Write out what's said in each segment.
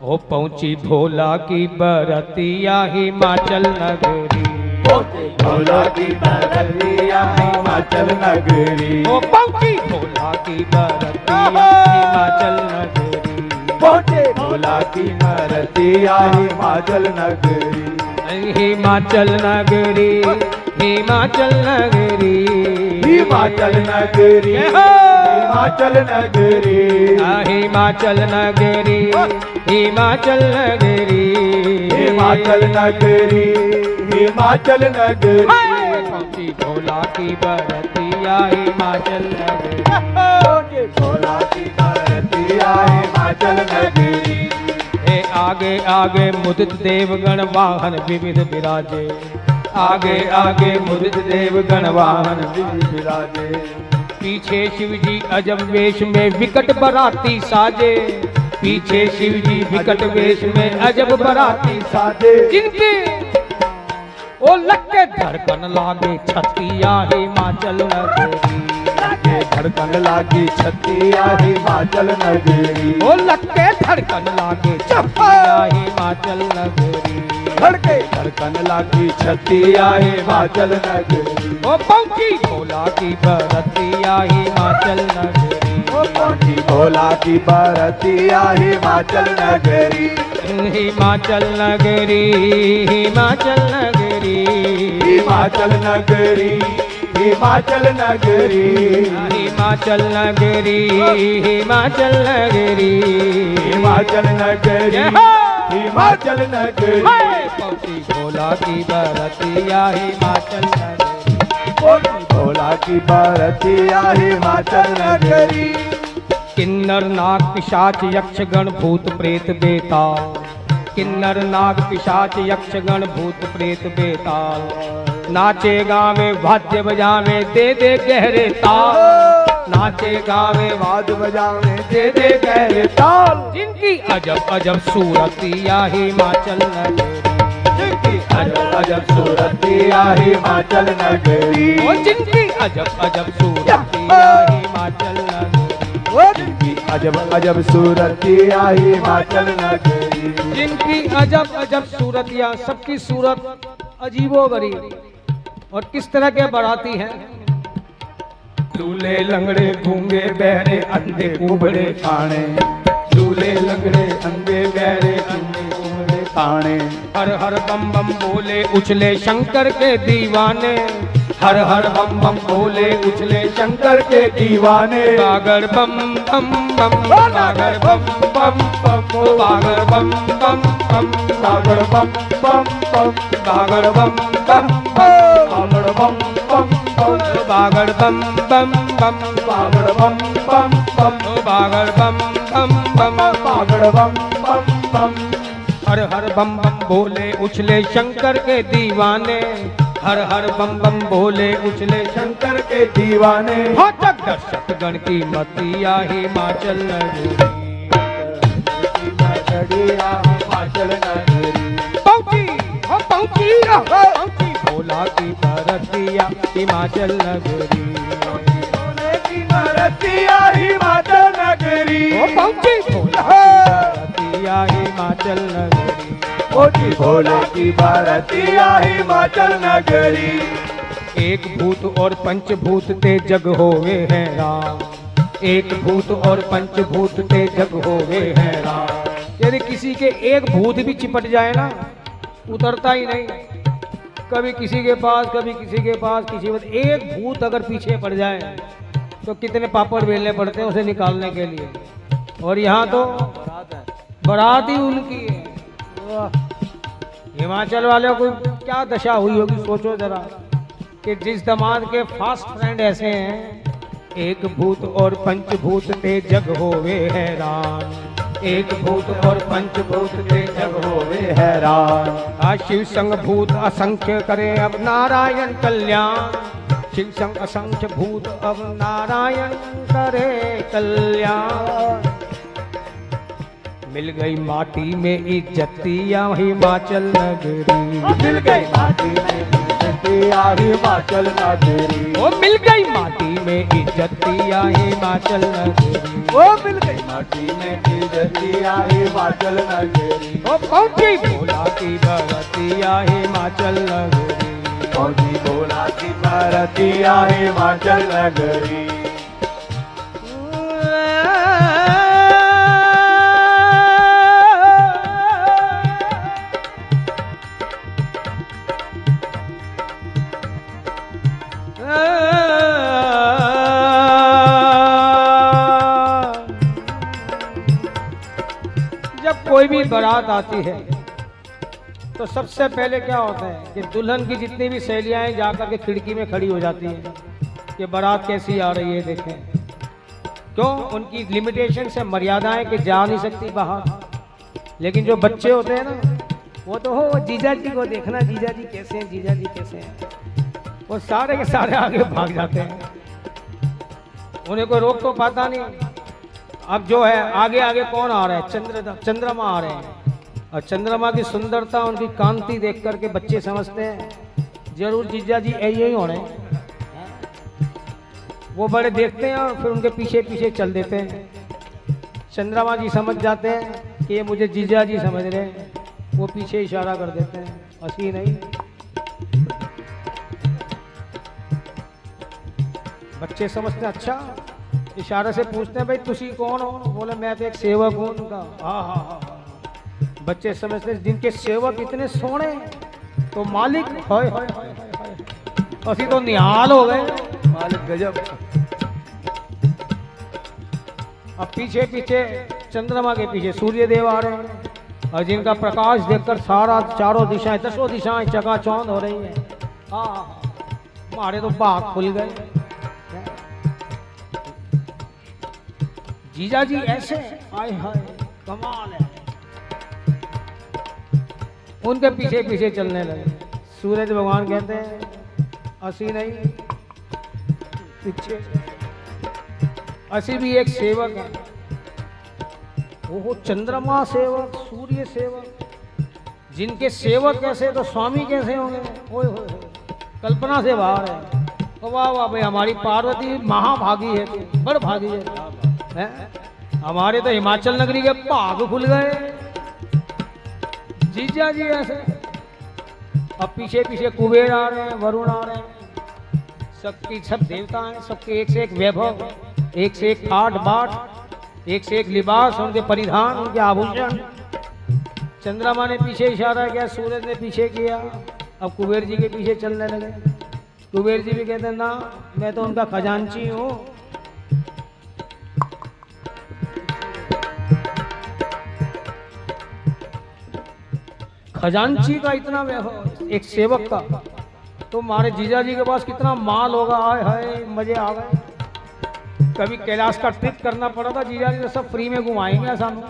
ओ पहुंची भोला की बरतिया हिमाचल नगरी। भोला की बरतिया हिमाचल नगरी। ओ पहुंची भोला की बरतिया हिमाचल नगरी। पहुंचे भोला की बरतिया हिमाचल नगरी। हिमाचल नगरी, हिमाचल नगरी, हिमाचल नगरी, हिमाचल नगरी, हिमाचल नगरी, हिमाचल नगरी, हिमाचल नगरी, हिमाचल नगरी। पहुंची भोला की बरतिया हिमाचल नगरी। पहुंचे भोला की बरतिया हिमाचल नगरी। हे आगे आगे मुदित देवगण वाहन विविध विराजे। आगे आगे मुदित देवगण वाहन विविध विराजे। पीछे शिव जी अजब वेश में विकट बराती साजे। पीछे शिव जी विकट वेश में अजब बराती साजे। जिनके ओ लक्के धड़कन लागे छतिया हिमाचल नगरी। धड़कन लागी छतिया हिमाचल नगरी। ओ लक्के धड़कन लागे छतिया हिमाचल नगरी। धड़के धड़कन लागी छतिया हिमाचल नगरी। ओ पहुंची भोला की बरतिया हिमाचल नगरी। ओ पहुंची भोला की बरतिया हिमाचल नगरी। हिमाचल नगरी, हिमाचल नगरी, हिमाचल नगरी, हिमाचल नगरी, हिमाचल नगरी, हिमाचल नगरी, हिमाचल नगरी, हिमाचल नगरी। पहुंची भोला की बरतिया हिमाचल नगरी। पहुंची भोला की बरतिया हिमाचल नगरी। किन्नर नाग पिशाच यक्ष गण भूत प्रेत बेताल। किन्नर नाग पिशाच यक्ष गण भूत प्रेत बेताल। नाचे गावे वाद्य बजावे दे दे गहरे ताल। नाचे गावे वाद्य बजावे दे दे गहरे ताल। जिनकी अजब अजब सूरतिया हिमाचल नगरी। जिनकी अजब अजब सूरतिया हिमाचल नगरी। ओ जिनकी अजब अजब सूरतिया हिमाचल नगरी। जिनकी अजब अजब सूरतिया हिमाचल नगरी। जिनकी अजब अजब सूरतिया, सबकी सूरत अजीबो गरीब और किस तरह के बराती हैं। दूल्हे लंगड़े गूंगे बहरे अंधे उबड़े काने। दूल्हे लंगड़े अंधे बहरे अंधे उबड़े काने। हर हर बम बम बोले उछले शंकर के दीवाने। हर हर बम बम बोले उछले शंकर के दीवाने। बागर बम बम बम, बागर बम बम बम, बागर बम बम बम, बागर बम बम बम, बागर बम बम बम, बागर बम बम बम, बागर बम बम बम, बागर बम बम बम, बागर बम बम बम, बागर बम बम बम। हर हर बम बम बोले उछले शंकर के दीवाने। हर हर बम बम बोले उछले शंकर के दीवाने। घातक दर्शक गण की मतिया हिमाचल नगरी। हिमाचल नगरी। पहुंची हो पहुंची पहुंची भोला की बरतिया हिमाचल नगरी। भोले की बरतिया हिमाचल नगरी। ओ पहुंची भोला की बरतिया हिमाचल नगरी। पहुंची भोले की बरतिया हिमाचल नगरी। एक भूत और पंचभूत ते जग होवे हैं राम। एक भूत और पंचभूत ते जग होवे हैं राम। यदि किसी के एक भूत भी चिपट जाए ना, उतरता ही नहीं। कभी किसी के पास, कभी किसी के पास, किसी वक्त एक भूत अगर पीछे पड़ जाए तो कितने पापड़ बेलने पड़ते हैं उसे निकालने के लिए। और यहाँ तो बारात ही उनकी है। हिमाचल वालों को क्या दशा हुई होगी, सोचो जरा कि जिस दामाद के फास्ट फ्रेंड ऐसे हैं। एक भूत और पंचभूत ते जग होवे हैरान। एक भूत और पंचभूत ते जग होवे हैरान। आज शिव संग भूत असंख्य करे अब नारायण कल्याण। शिव संग असंख्य भूत अब नारायण करे कल्याण। मिल गई माटी में इज्जतिया हिमाचल नगरी। मिल गई माटी में बरतिया हिमाचल नगरी। वो मिल गई माटी में इज्जतिया हिमाचल नगरी। वो मिल गई माटी में इज्जतिया हिमाचल नगरी। वो पहुंची भोला की बरतिया हिमाचल नगरी। पहुंची भोला की बरतिया हिमाचल नगरी। जब कोई भी बारात आती है तो सबसे पहले क्या होता है कि दुल्हन की जितनी भी सहेलियां हैं जाकर के खिड़की में खड़ी हो जाती हैं कि बारात कैसी आ रही है देखें। क्यों? उनकी लिमिटेशन से मर्यादाएं कि जा नहीं सकती बाहर। लेकिन जो बच्चे होते हैं ना वो तो हो जीजा जी को देखना, जीजा जी कैसे हैं, जीजा जी कैसे हैं, वो सारे के सारे आगे भाग जाते हैं। उन्हें कोई रोक तो पाता नहीं। अब जो है आगे आगे कौन आ रहा है? चंद्रमा आ रहे हैं। और चंद्रमा की सुंदरता, उनकी कांति देख करके बच्चे समझते हैं जरूर जीजा जी यही होने। वो बड़े देखते हैं और फिर उनके पीछे पीछे चल देते हैं। चंद्रमा जी समझ जाते हैं कि ये मुझे जीजा जी समझ रहे हैं, वो पीछे इशारा कर देते हैं, हंसी नहीं। बच्चे समझते हैं अच्छा, इशारे से पूछते हैं भाई तुसी कौन हो? बोले मैं तो एक सेवक हूँ उनका। हाँ हाँ हाँ। बच्चे समझते हैं जिनके सेवक इतने सोने तो मालिक हाय हाय हाय हाय, असी तो निहाल हो गए। मालिक गजब। अब पीछे पीछे चंद्रमा के पीछे सूर्य देव आ रहे हैं और जिनका प्रकाश देखकर सारा चारों दिशाएं, दसों दिशाएं चकाचौंध हो रही हैं। हाँ, हमारे तो बाग खुल गए। जीजा जी ऐसे आए हाय कमाल है। उनके पीछे पीछे चलने लगे। सूरज भगवान कहते हैं असी नहीं, पीछे असी भी एक सेवक है। वो चंद्रमा सेवक, सूर्य सेवक, जिनके सेवक कैसे तो स्वामी कैसे होंगे? ओए होए, कल्पना से बाहर है। वाह वाह भाई, हमारी पार्वती महाभागी है, बड़ भागी है। हमारे तो हिमाचल नगरी के भाग खुल गए। जीजा जी ऐसे। अब पीछे पीछे कुबेर आ रहे हैं, वरुण आ रहे हैं, सबकी सब देवता हैं, सबके एक से एक वैभव, एक से एक ठाट बाट, एक से एक लिबास, उनके परिधान, उनके आभूषण। चंद्रमा ने पीछे इशारा किया, सूरज ने पीछे किया। अब कुबेर जी के पीछे चलने लगे। कुबेर जी भी कहते हैं ना, मैं तो उनका खजांची हूँ। खजांची का इतना वैभव, एक सेवक का, तो हमारे जीजा जी के पास कितना माल होगा। हाय हाय, मजे आ गए। कभी कैलाश का ट्रिप करना पड़ा था, जीजा जी तो सब फ्री में घुमाएंगे सामने।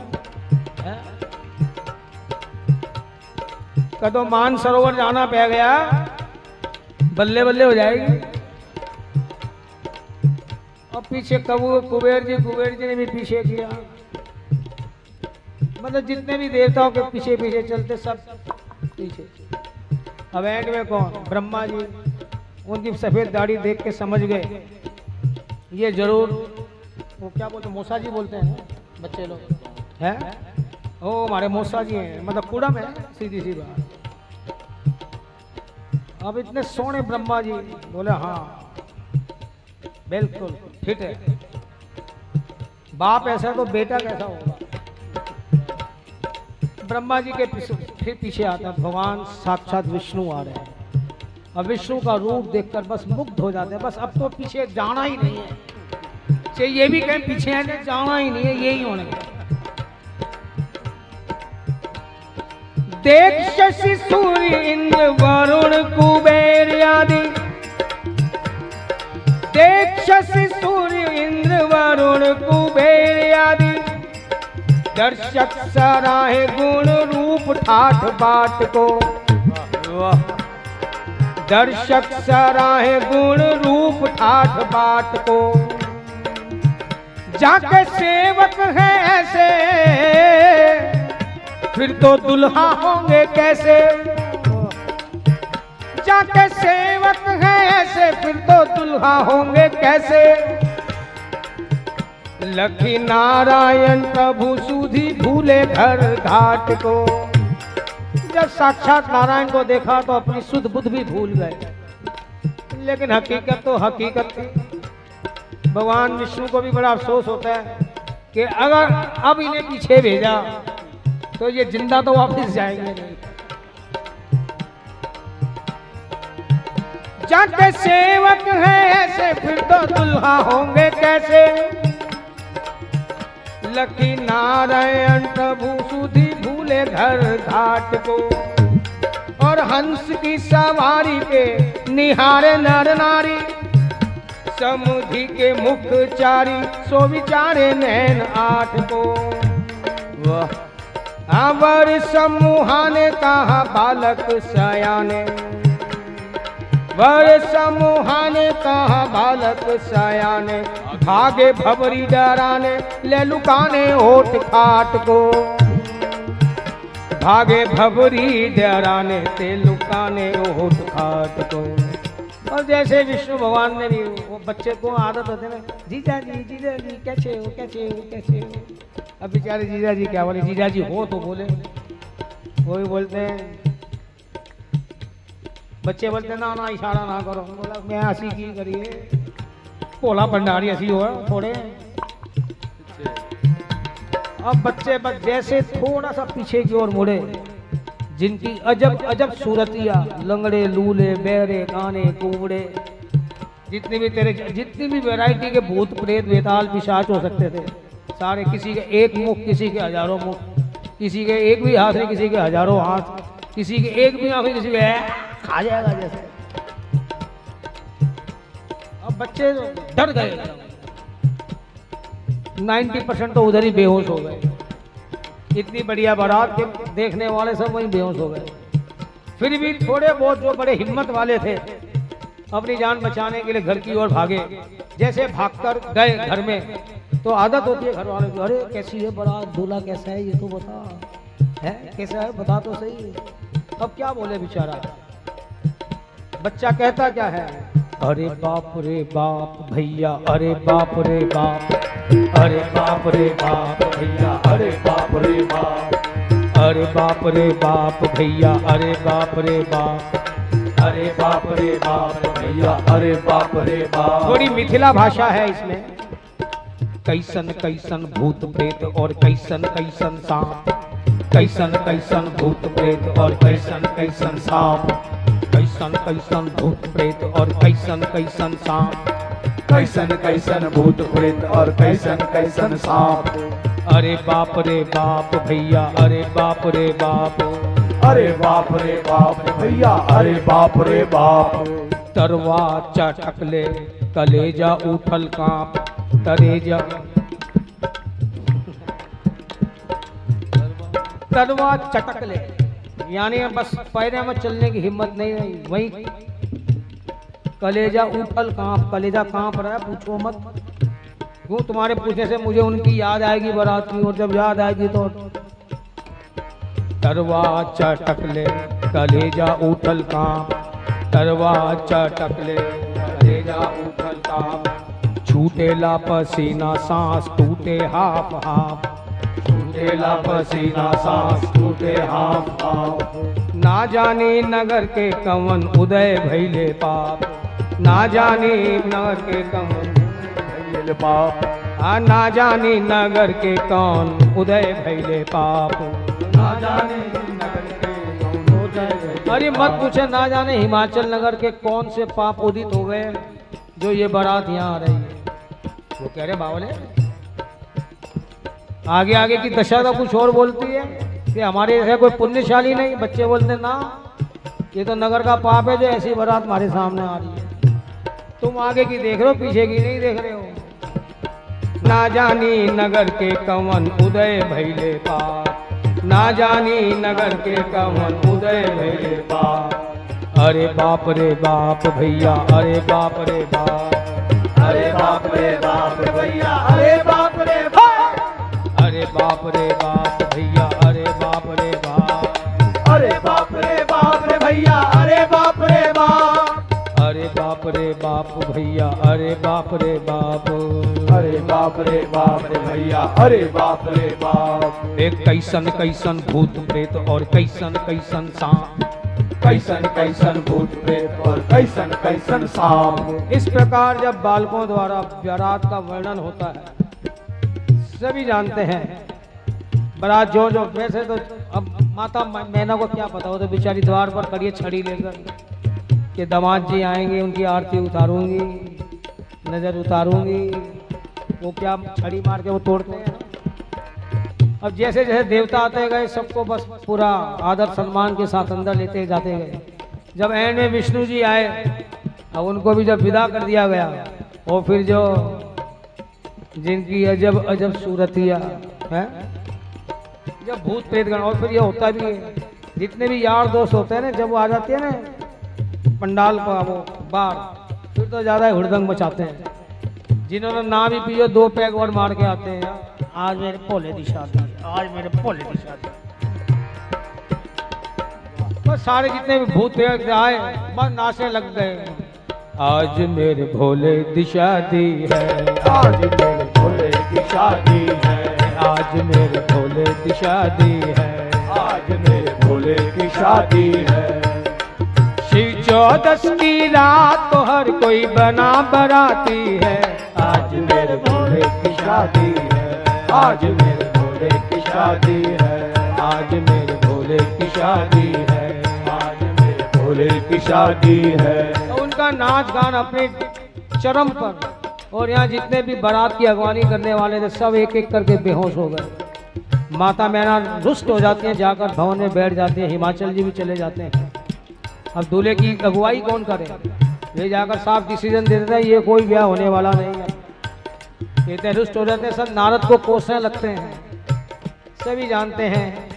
कदों मान सरोवर जाना पै गया, बल्ले बल्ले हो जाएगी। और पीछे कुबेर जी ने भी पीछे किया। मतलब जितने भी देवताओं के पीछे पीछे चलते सब पीछे। अब एंड में कौन? ब्रह्मा जी। उनकी सफेद दाढ़ी देख के समझ गए ये जरूर, वो क्या बोलते हैं, मौसा जी बोलते हैं बच्चे लोग हैं। ओ हमारे मौसा जी हैं, मतलब कुड़म है, सीधी सी बात। अब इतने सोने ब्रह्मा जी बोले हाँ बिल्कुल फिट है। बाप ऐसा तो बेटा कैसा होगा? ब्रह्मा जी के फिर पीछे आता भगवान साक्षात विष्णु आ रहे हैं। अब विष्णु का रूप देखकर बस मुग्ध हो जाते हैं। बस अब तो पीछे जाना ही नहीं है, चाहे ये भी कहें पीछे है, जाना ही नहीं है, यही होने का। देख शशि सूर्य इंद्र वरुण कुबेर आदि, देख शशि सूर्य इंद्र वरुण कुबेर आदि, दर्शक सराहे गुण रूप ठाठ बाट को। दर्शक सराहे गुण रूप ठाठ बाट को, जाके सेवक है ऐसे, फिर तो दुल्हा होंगे कैसे? बच्चा के सेवक है ऐसे, फिर तो दुल्हा होंगे कैसे। लखी नारायण प्रभु सुधी भूले घर घाट को। जब साक्षात नारायण को देखा तो अपनी सुध बुध भी भूल गए, लेकिन हकीकत तो हकीकत थी। भगवान विष्णु को भी बड़ा अफसोस होता है कि अगर अब इन्हें पीछे भेजा तो ये जिंदा तो वापस जाएंगे नहीं। जाके सेवक है ऐसे, फिर तो दुल्हा होंगे कैसे। लखी नारायण प्रभु सुधी भूले घर घाट को। और हंस की सवारी पे निहारे नर नारी, समुधि के मुख चारी सो विचारे नैन आठ को। वह आवर समूहा ने कहा बालक सयाने, वर समूहा ने कहा बालक सयाने। भागे भवरी डराने ले लुकाने ओट खाट को। भागे भवरी डराने ते लुकाने ओट खाट को। और जैसे विष्णु भगवान ने भी, वो बच्चे को आदत होते ना, जीजा जी कैसे हो कैसे हो कैसे हो। अब बेचारे जीजा जी क्या बोले, जीजा जी हो तो बोले, वो भी बोलते हैं। बच्चे बोलते ना ना इशारा ना करो। बोला मैं हंसी की करिए, भोला भंडारी हंसी हो थोड़े। अब बच्चे बस जैसे थोड़ा सा पीछे की ओर मुड़े, जिनकी अजब अजब सूरतियां, लंगड़े लूले बेरे काने कुबड़े, जितनी भी वैरायटी के भूत प्रेत वेताल पिशाच हो सकते थे सारे, किसी के एक मुख, किसी के हजारों मुख, किसी के एक भी हाथ नहीं, किसी के हजारों हाथ, किसी के एक भी आंखें, किसी के खा जाएगा जैसे। अब बच्चे डर गए, 90% तो उधर ही बेहोश हो गए। इतनी बढ़िया बारात के देखने वाले सब वहीं बेहोश हो गए। फिर भी थोड़े बहुत जो बड़े हिम्मत वाले थे अपनी जान बचाने के लिए घर की ओर भागे। जैसे भागकर गए घर में, तो आदत होती है घर वालों की, अरे कैसी है बारात, दूल्हा कैसा है ये तो बता, है कैसा है बता तो सही। अब क्या बोले बेचारा बच्चा, कहता क्या है, अरे बाप रे बाप भैया, अरे बाप रे बाप, अरे बाप रे बाप भैया, अरे बाप रे बाप, अरे बाप रे बाप भैया, अरे बाप रे बाप, अरे बाप रे बाप भैया, अरे बाप रे बाप। थोड़ी मिथिला भाषा है इसमें। कैसन कैसन भूत प्रेत और कैसन कैसन सांप, कैसन कैसन भूत प्रेत और कैसन कैसन सांप, कैसन कैसन भूत प्रेत और कैसन कैसन सांप, कैसन कैसन भूत प्रेत और कैसन कैसन सांप। अरे बाप रे बाप भैया, अरे बाप रे बाप, अरे बाप रे बाप भैया, अरे बाप रे बाप। तरवा चटक ले कलेजा उठल कांप, तरेजा तरवा चटक ले, यानी बस पैरे में चलने की हिम्मत नहीं रही। वहीं कलेजा उठल कांप, कलेजा कांप रहा है, पूछो मत। क्यों तुम्हारे पूछने से मुझे उनकी याद आएगी बारात की, और जब याद आएगी तो तरवा चटक ले कलेजा उठल कांप, तरवा चटक ले कलेजा उठल कांप। छूटेला पसीना सांस टूटे हाफ हाफ, छूटेला पसीना सांस टूटे हाफ हाफ। ना जाने नगर के कवन उदय भैले पाप, ना जाने नगर के कवन भैले पाप, ना जाने नगर के कौन उदय भैले पाप, ना जाने नगर के कौन उदय भैले। अरे मत पूछे, ना जाने हिमाचल नगर के कौन से पाप उदित हो गए जो ये बारात यहाँ आ रही है। वो कह रहे बावले, आगे आगे की दशा तो कुछ और बोलती है कि हमारे जैसे कोई पुण्यशाली नहीं। बच्चे बोलते ना, ये तो नगर का पाप है जो ऐसी बारात हमारे सामने आ रही है। तुम आगे की देख रहे हो, पीछे की नहीं देख रहे हो। ना जानी नगर के कवन उदय भैले पाप, ना जानी नगर के कवन उदय भैले पाप। अरे बाप रे बाप भैया, अरे बाप रे बाप, अरे बाप रे बाप भैया, अरे बाप रे बाप, अरे बाप रे बाप भैया, अरे बाप रे बाप, अरे बाप रे बाप रे भैया, अरे बाप रे बाप। अरे बाप रे बाप भैया, अरे बाप रे बाप, अरे बाप रे बाप रे भैया, अरे बाप रे बाप। एक कैसन कैसन भूत प्रेत और कैसन कैसन सांप, कैसन कैसन भूत प्रेत और कैसन कैसन सांप। इस प्रकार जब बालकों द्वारा बारात का वर्णन होता है, सभी जानते हैं बारात जो जो, वैसे तो अब माता मैना को क्या पता, वो तो बेचारी द्वार पर खड़ी है छड़ी लेकर कि दामाद जी आएंगे, उनकी आरती उतारूंगी, नजर उतारूंगी, वो क्या छड़ी मार के वो तोड़ते हैं। अब जैसे जैसे देवता आते गए, सबको बस पूरा आदर सम्मान के साथ अंदर लेते जाते गए। जब एंड में विष्णु जी आए, अब उनको भी जब विदा कर दिया गया, और फिर जो जिनकी अजब अजब सूरतिया है, जब भूत प्रेतगण, और फिर ये होता भी है, जितने भी यार दोस्त होते हैं ना, जब वो आ जाते हैं ना पंडाल का वो बार, फिर तो ज़्यादा हुड़दंग मचाते हैं। जिन्होंने ना भी पियो 2 पैग और मार के आते हैं, आज मेरे भोले की शादी, आज मेरे भोले की शादी। बस सारे जितने भी भूत प्रेत आए बस नाचने लग गए। आज मेरे भोले की शादी है, आज मेरे भोले की शादी है, आज मेरे भोले की शादी है, आज मेरे भोले की शादी है। शिव चौदस की रात तो हर कोई बना बराती है, आज मेरे भोले की शादी है, आज मेरे भोले की शादी है, आज मेरे भोले की शादी है, आज मेरे भोले की शादी है। तो उनका नाच गान अपने चरम पर, और यहाँ जितने भी बारात की अगवानी करने वाले थे सब एक एक करके बेहोश हो गए। माता मैना रुष्ट हो जाती हैं, जाकर भवन में बैठ जाती हैं, हिमाचल जी भी चले जाते हैं। अब दूल्हे की अगुवाई कौन करे, वे जाकर साफ डिसीजन दे देता है ये कोई ब्याह होने वाला नहीं है। इतने रुष्ट हो जाते हैं, सब नारद को कोसने लगते हैं। सभी जानते हैं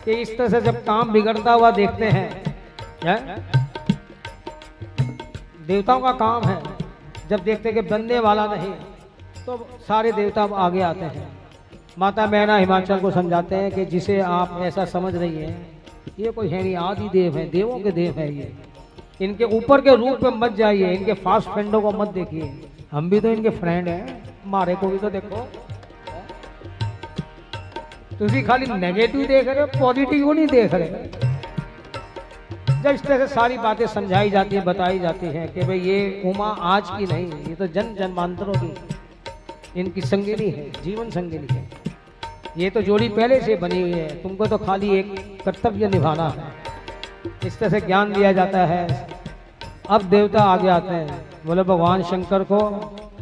कि इस तरह से जब काम बिगड़ता हुआ देखते हैं, देवताओं का काम है, जब देखते कि बनने वाला नहीं, तो सारे देवता आगे आते हैं। माता मैना हिमाचल को समझाते हैं कि जिसे आप ऐसा समझ रही हैं, ये कोई है नहीं, आदि देव है, देवों के देव है ये, इनके ऊपर के रूप में मत जाइए, इनके फास्ट फ्रेंडों को मत देखिए, हम भी तो इनके फ्रेंड हैं, हमारे को भी तो देखो। तुसी खाली नेगेटिव देख रहे हो, पॉजिटिव नहीं देख रहे। जब इस तरह से सारी बातें समझाई जाती है, बताई जाती हैं कि भाई ये उमा आज की नहीं, ये तो जन जन्मांतरों की इनकी संगिनी है, जीवन संगिनी है। ये तो जोड़ी पहले से बनी हुई है, तुमको तो खाली एक कर्तव्य निभाना है। इस तरह से ज्ञान दिया जाता है। अब देवता आगे आते हैं, बोले भगवान शंकर को,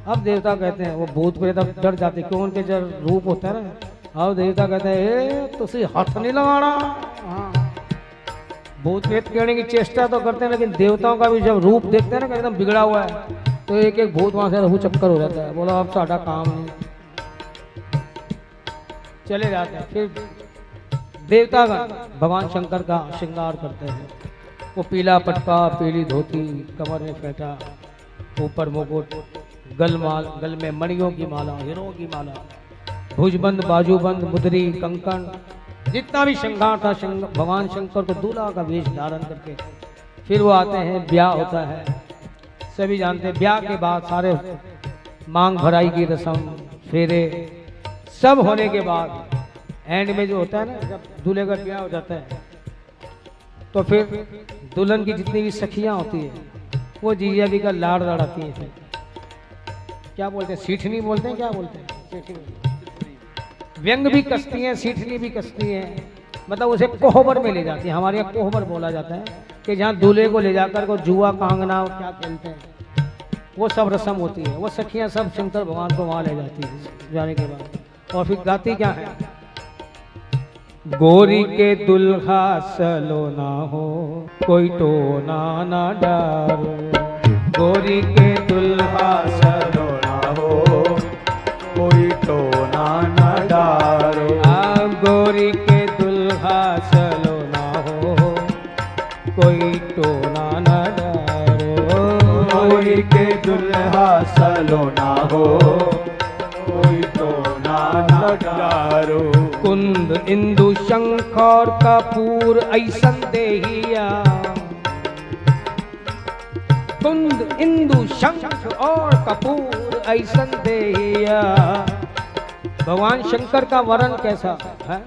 अब देवता कहते हैं, वो भूत प्रेत अब डर जाते हैं, क्यों उनके जब रूप होता है ना। अब देवता कहते हैं ए तुसी हाथ नहीं लगाना। हाँ, भूत प्रेत कहने की चेष्टा तो करते हैं, लेकिन देवताओं का भी जब रूप देखते हैं ना एकदम बिगड़ा हुआ है, तो एक एक भूत वहां से रहू चक्कर हो जाता है। बोला अब साडा काम नहीं, चले जाते हैं। फिर देवतागण भगवान शंकर का श्रृंगार करते हैं। वो पीला पटका, पीली धोती, कमर में फेंटा, ऊपर मुकुट, गल में मणियों की माला, हीरों की माला, भुजबंद, बाजूबंद, मुदरी, कंकण, जितना भी श्रृंगार था भगवान शंकर को दूल्हा का वेश धारण करके फिर वो आते हैं। ब्याह होता है, सभी जानते हैं। ब्याह के बाद सारे मांग भराई की रस्म, फेरे सब होने के बाद एंड में जो होता है ना, जब दूल्हे का ब्याह हो जाता है, तो फिर दुल्हन की जितनी भी सखियां होती है वो जीजा जी का लाड़ लड़ाती हैं। क्या बोलते हैं, सीठनी बोलते हैं, क्या बोलते हैं, सीठनी। व्यंग भी कसती हैं, सीठनी भी कसती हैं, मतलब उसे कोहबर में ले जाती है। हमारे यहाँ कोहबर बोला जाता है कि जहाँ दूल्हे को ले जाकर को जुआ कांगना क्या खेलते हैं, वो सब रस्म होती है। वो सखियाँ सब शंकर भगवान को वहाँ ले जाती है जाने के बाद, और फिर गाती क्या है, गोरी के दुल्हा सलोना हो, कोई टोना ना डारो, गोरी के दुल्हा सलोना हो, कोई टोना न डारो। गोरी के दुल्हा सलोना हो, कोई टोना न डारो, गोरी के दुल्हा सलोना हो, कोई टोना न डारो। कुंद इंदु शंख और कपूर ऐसन देहिया, कुंद इंदु शंख और कपूर ऐसन देहिया। भगवान शंकर का वर्ण कैसा है?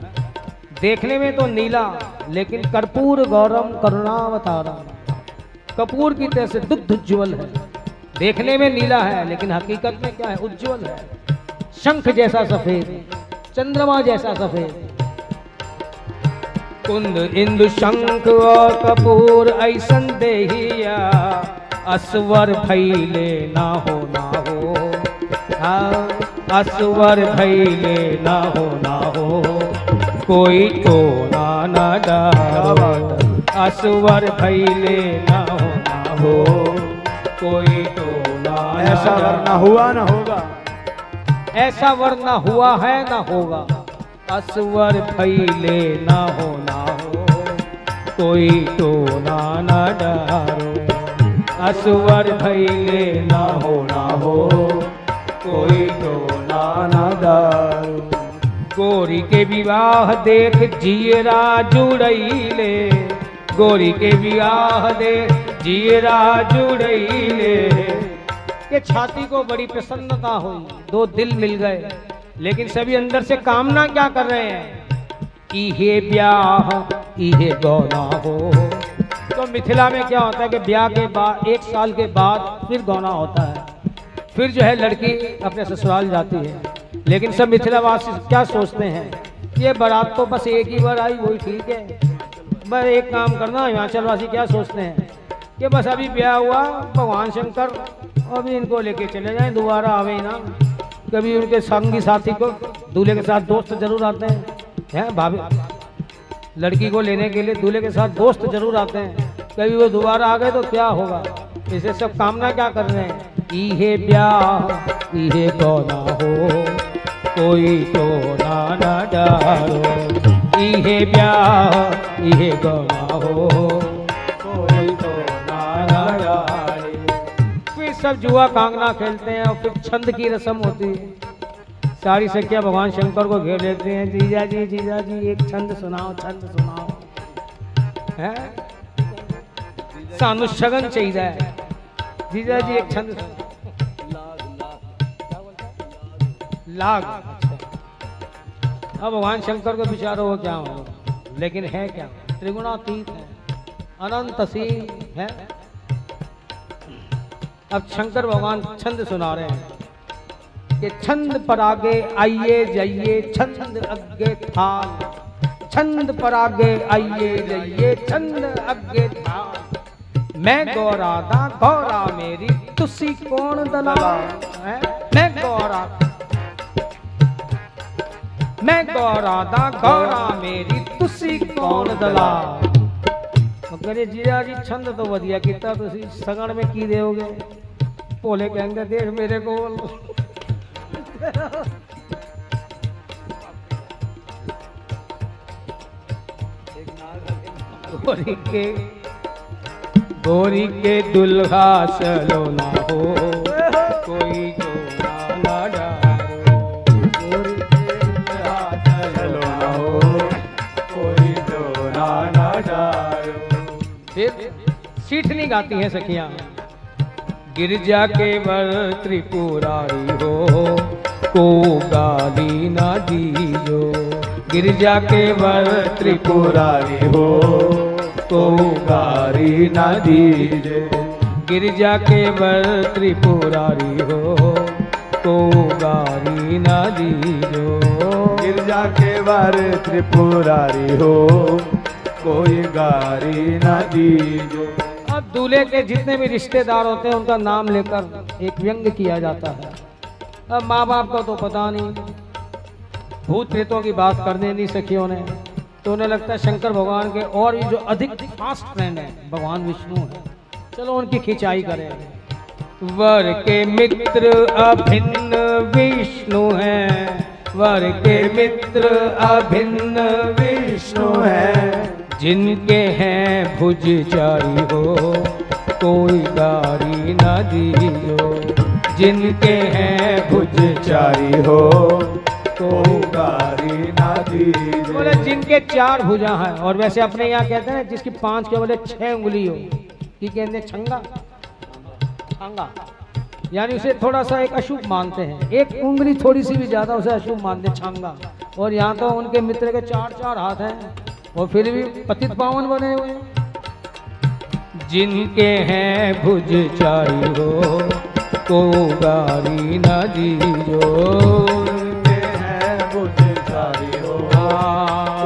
देखने में तो नीला, लेकिन कर्पूर गौरम करुणावतारा, कपूर की तरह से दुग्ध उज्ज्वल है। देखने में नीला है, लेकिन हकीकत में क्या है? उज्ज्वल है। शंख जैसा सफेद, चंद्रमा जैसा सफेद। कुंद इंदु शंख और कपूर ऐसन देहिया, असवर भैले ना हो ना हो। हाँ, असवर भैले ना हो, कोई तो ना डारो। असवर भैले ना हो, कोई तो ना। ऐसा वरना हुआ न होगा, ऐसा वरना हुआ है ना होगा। असवर भैले ना हो, कोई तो ना डारो। असवर भैले ना हो, कोई तो ना डारो। गोरी के विवाह देख जीरा जुड़ैले, गोरी के विवाह देख जीरा जुड़ैले। के छाती को बड़ी प्रसन्नता हुई, दो दिल मिल गए, लेकिन सभी अंदर से कामना क्या कर रहे हैं? इहे ब्याह इहे गौना हो। तो मिथिला में क्या होता है कि ब्याह के बाद 1 साल के बाद फिर गौना होता है, फिर जो है लड़की अपने ससुराल जाती है। लेकिन सब मिथिलावासी क्या सोचते हैं? ये बारात तो बस एक ही बार आई, वही ठीक है। बस एक काम करना, हिमाचल वासी क्या सोचते हैं कि बस अभी ब्याह हुआ, भगवान शंकर अभी इनको लेके चले जाएं, दोबारा आवे ना। कभी उनके संगी साथी को, दूल्हे के साथ दोस्त जरूर आते हैं भाभी, लड़की को लेने के लिए दूल्हे के साथ दोस्त जरूर आते हैं। कभी वो दोबारा आ गए तो क्या होगा? इसे सब कामना क्या कर रहे हैं? इहे ब्याह इहे गौना हो, कोई तो ना डारो। इहे ब्याह इहे गौना हो, कोई तो ना डारो। फिर सब जुआ कांगना खेलते हैं और फिर छंद की रस्म होती है। सारी सखियां भगवान शंकर को घेर लेते हैं, जीजा जी एक छंद सुनाओ, छंद सुनाओ। है सानु शगन चाहिए, जीजा जी एक छंद लाग। अब भगवान शंकर को विचारो वो क्या हो, लेकिन है क्या? त्रिगुणातीत है, अनंत असीम है। अब शंकर भगवान छंद सुना रहे हैं कि छंद पर आगे आइए जाइए, छंद अग्गे थाल। छंद पर आगे आइए जाइए, छंद अग्गे थाल। मैं गौरा दा गौरा मेरी, तुसी कौन दलाल है? मैं गौरा दा गौरा मेरी, तुसी कौन दलाल। कहे जीजा जी छंद तो वधिया कीता, तुसी सगन में की देओगे? भोले कहेंगे देख मेरे को गोरी के दुल्हा सलोना हो, कोई जो ना डारो। गोरी के दुल्हा सलोना हो, कोई जो ना डारो। फिर सीठनी गाती हैं सखियां। गिरजा के वर त्रिपुरारी हो, को गाली ना दीजो। गिरजा के वर त्रिपुरारी हो, को गाली ना दीजो। गिरजा के वर त्रिपुरारी हो, को गाली ना दीजो। गिरजा के वर त्रिपुरारी हो, कोई गारी ना दीजो। अब दूल्हे के जितने भी रिश्तेदार होते हैं उनका नाम लेकर एक व्यंग किया जाता है। अब माँ बाप को तो पता नहीं, भूत प्रेतों की बात करने नहीं सखियों ने, तो उन्हें लगता है शंकर भगवान के और भी जो अधिक फास्ट फ्रेंड है भगवान विष्णु है, चलो उनकी खिंचाई करें। वर के मित्र अभिन्न विष्णु हैं, वर के मित्र अभिन्न विष्णु हैं। जिनके हैं भुजचारी हो, कोई गारी ना दीजो। जिनके हैं भुजचारी हो, कोई गारी ना दीजो। बोले जिनके 4 भुजा हैं, और वैसे अपने यहाँ कहते हैं जिसकी 5 के बोले 6 उंगली हो, कि कहते छंगा। छांगा, यानी उसे थोड़ा सा एक अशुभ मानते हैं, एक उंगली थोड़ी सी भी ज्यादा उसे अशुभ मानते हैं, छांगा। और यहाँ तो उनके मित्र के 4-4 हाथ हैं और फिर भी पतित पावन बने हुए हैं। जिनके हैं भुज चारी हो को गारी न दीजो, जिनके हैं भुज चारी हो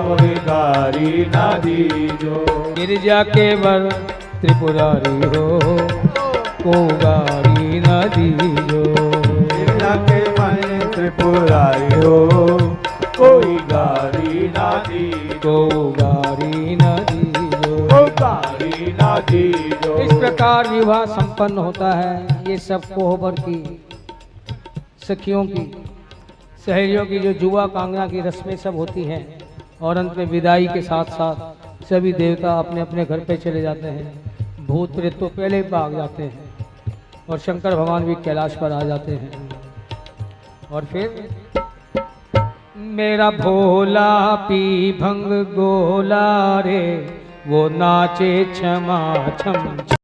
कोई गारी न दीजो। गिरजा के वर त्रिपुरारी हो को गारी न दीजो, गिरजा के वर त्रिपुरारी हो कोई गारी न दीजो, को गारी न दीजो, गारी न दीजो। इस प्रकार विवाह संपन्न होता है। ये सब कोहबर की सखियों की सहेलियों की जो जुआ कांगना की रस्में सब होती हैं और अंत में विदाई के साथ साथ सभी देवता अपने अपने घर पे चले जाते हैं। भूत प्रेत तो पहले ही भाग जाते हैं और शंकर भगवान भी कैलाश पर आ जाते हैं। और फिर मेरा भोला पी भंग गोला रे वो नाचे क्षमा छम।